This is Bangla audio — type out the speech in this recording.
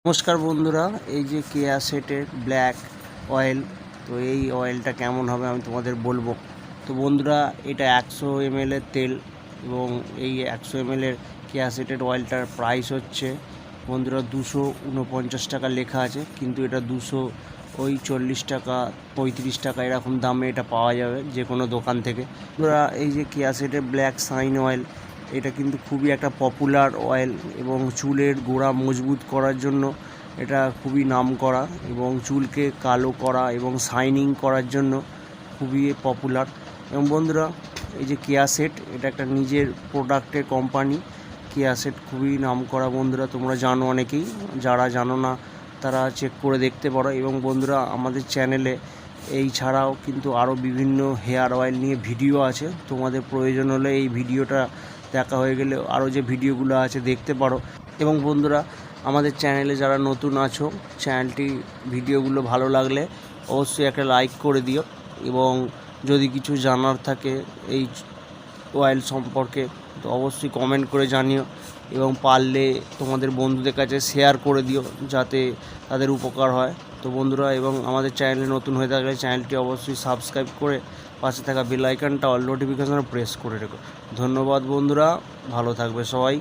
নমস্কার বন্ধুরা, এই যে কেয়া সেটের ব্ল্যাক অয়েল, তো এই অয়েলটা কেমন হবে আমি তোমাদের বলবো। তো বন্ধুরা, এটা 100 ml এর তেল এবং এই 100 ml এর কেয়া সেটের অয়েলটার প্রাইস হচ্ছে বন্ধুরা 249 টাকা লেখা আছে, কিন্তু এটা 240 টাকা 35 টাকা এরকম দামে এটা পাওয়া যাবে যে কোনো দোকান থেকে। বন্ধুরা, এই যে কেয়া সেটের ব্ল্যাক শাইন অয়েল, এটা কিন্তু খুবই একটা পপুলার অয়েল এবং চুলের গোড়া মজবুত করার জন্য এটা খুবই নামকরা এবং চুলকে কালো করা এবং শাইনিং করার জন্য খুবই পপুলার। এবং বন্ধুরা, এই যে কেয়া সেট, এটা একটা নিজের প্রোডাক্টের কোম্পানি। কেয়া সেট খুবই নামকরা বন্ধুরা, তোমরা জানো অনেকেই, যারা জানো না তারা চেক করে দেখতে পারো। এবং বন্ধুরা, আমাদের চ্যানেলে এই ছাড়াও কিন্তু আরও বিভিন্ন হেয়ার অয়েল নিয়ে ভিডিও আছে, তোমাদের প্রয়োজন হলে এই ভিডিওটা দেখা হয়ে গেলে আরও যে ভিডিওগুলো আছে দেখতে পারো। এবং বন্ধুরা, আমাদের চ্যানেলে যারা নতুন আছো, চ্যানেলটি ভিডিওগুলো ভালো লাগলে অবশ্যই একটা লাইক করে দিও এবং যদি কিছু জানার থাকে এই অয়েল সম্পর্কে তো অবশ্যই কমেন্ট করে জানিও এবং পারলে তোমাদের বন্ধুদের কাছে শেয়ার করে দিও যাতে তাদের উপকার হয়। তো বন্ধুরা, এবং আমাদের চ্যানেলে নতুন হয়ে থাকলে চ্যানেলটি অবশ্যই সাবস্ক্রাইব করে পাশে থাকা বেল আইকনটা অল নোটিফিকেশনে প্রেস করে রেখো। ধন্যবাদ বন্ধুরা, ভালো থাকবে সবাই।